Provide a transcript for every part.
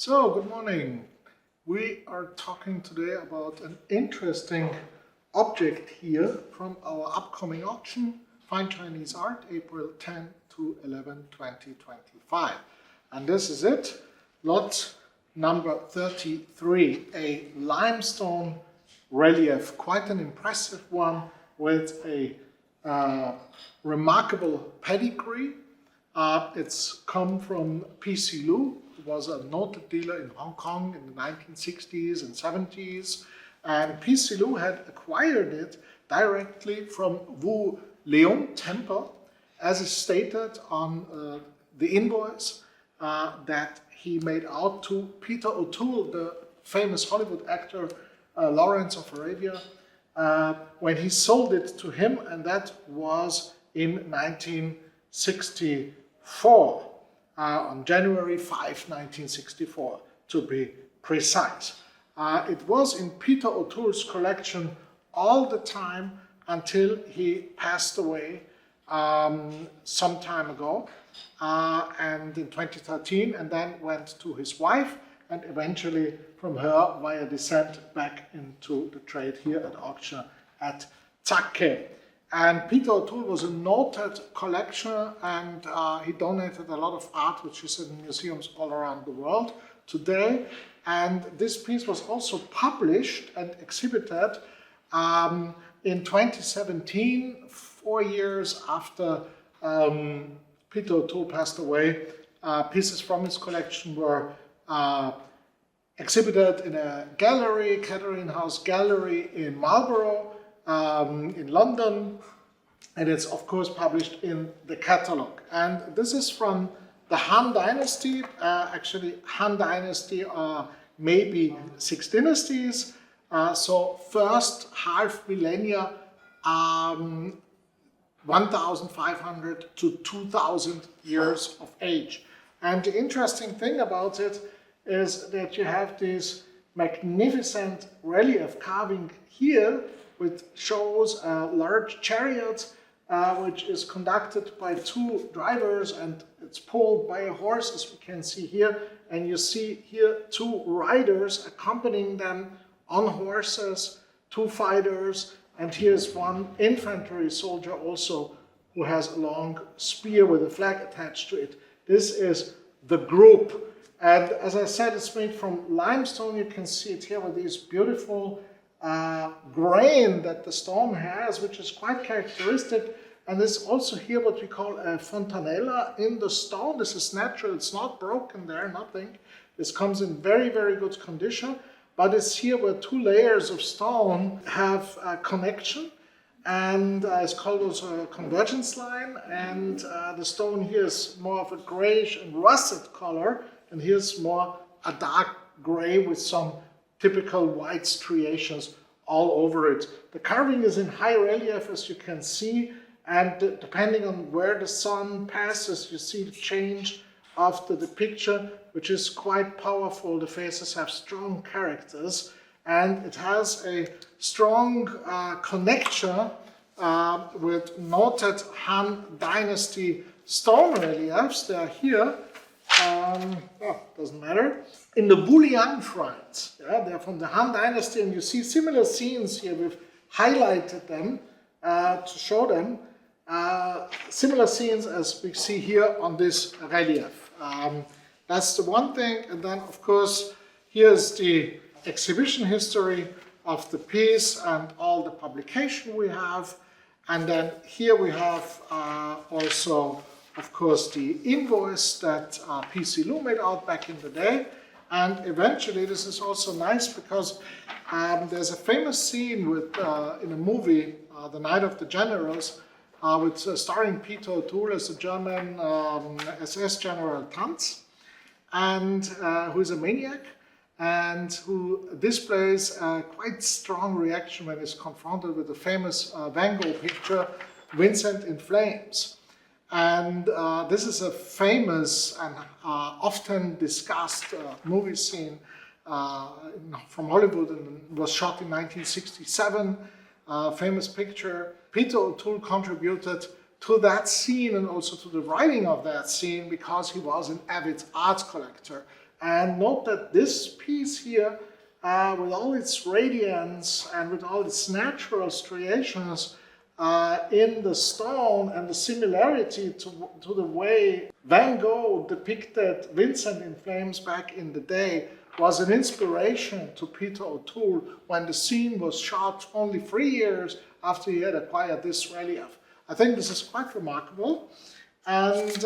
So, good morning. We are talking today about an interesting object here from our upcoming auction, Fine Chinese Art, April 10 to 11, 2025. And this is it, lot number 33, a limestone relief, quite an impressive one with a remarkable pedigree. It's come from P.C. Lu, who was a noted dealer in Hong Kong in the 1960s and 70s. And P.C. Lu had acquired it directly from Wu Leong Temple, as is stated on the invoice that he made out to Peter O'Toole, the famous Hollywood actor Lawrence of Arabia, when he sold it to him, and that was in 1964, on January 5, 1964, to be precise. It was in Peter O'Toole's collection all the time until he passed away some time ago, and in 2013, and then went to his wife, and eventually from her via descent back into the trade here at auction at Takke. And Peter O'Toole was a noted collector, and he donated a lot of art which is in museums all around the world today. And this piece was also published and exhibited in 2017, 4 years after Peter O'Toole passed away. Pieces from his collection were exhibited in a gallery, Catherine House Gallery in Marlborough, in London, and it's of course published in the catalogue. And this is from the Han Dynasty. Actually, Han Dynasty are maybe 6 dynasties, so first half millennia, 1,500 to 2,000 years of age. And the interesting thing about it is that you have this magnificent relief carving here, which shows a large chariot which is conducted by 2 drivers, and it's pulled by a horse, as we can see here. And you see here 2 riders accompanying them on horses, 2 fighters, and here's 1 infantry soldier also who has a long spear with a flag attached to it. This is the group. And as I said, it's made from limestone. You can see it here with these beautiful grain that the stone has, which is quite characteristic. And there's also here what we call a fontanella in the stone. This is natural, it's not broken there, nothing. This comes in very, very good condition, but it's here where 2 layers of stone have a connection, and it's called also a convergence line. And the stone here is more of a grayish and russet color, and here's more a dark gray with some typical white striations all over it. The carving is in high relief, as you can see, and depending on where the sun passes, you see the change after the picture, which is quite powerful. The faces have strong characters, and it has a strong connection with noted Han Dynasty stone reliefs. They are here. Doesn't matter. In the Wuliang shrines, they're from the Han Dynasty, and you see similar scenes here. We've highlighted them to show them. Similar scenes as we see here on this relief. That's the one thing. And then, of course, here's the exhibition history of the piece and all the publication we have. And then here we have also, of course, the invoice that P.C. Lu made out back in the day. And eventually, this is also nice because there's a famous scene with in a movie, The Night of the Generals, with starring Peter O'Toole as a German SS General Tanz, and who is a maniac, and who displays a quite strong reaction when he's confronted with the famous Van Gogh picture, Vincent in Flames. And this is a famous and often discussed movie scene from Hollywood, and was shot in 1967. Famous picture. Peter O'Toole contributed to that scene and also to the writing of that scene because he was an avid art collector. And note that this piece here, with all its radiance and with all its natural striations in the stone and the similarity to the way Van Gogh depicted Vincent in Flames back in the day, was an inspiration to Peter O'Toole when the scene was shot only 3 years after he had acquired this relief. I think this is quite remarkable. And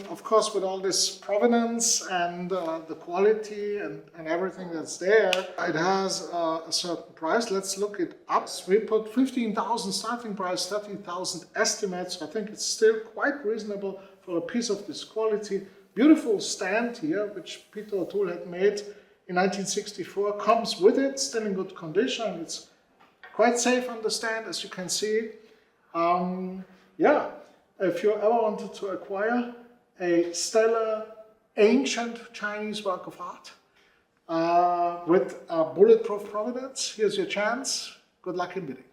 of course, with all this provenance and the quality and everything that's there, it has a certain price. Let's look it up. We put 15,000 starting price, 30,000 estimates. I think it's still quite reasonable for a piece of this quality. Beautiful stand here, which Peter O'Toole had made in 1964, comes with it, still in good condition. It's quite safe on the stand, as you can see. Yeah. If you ever wanted to acquire a stellar, ancient Chinese work of art with a bulletproof provenance, here's your chance. Good luck in bidding.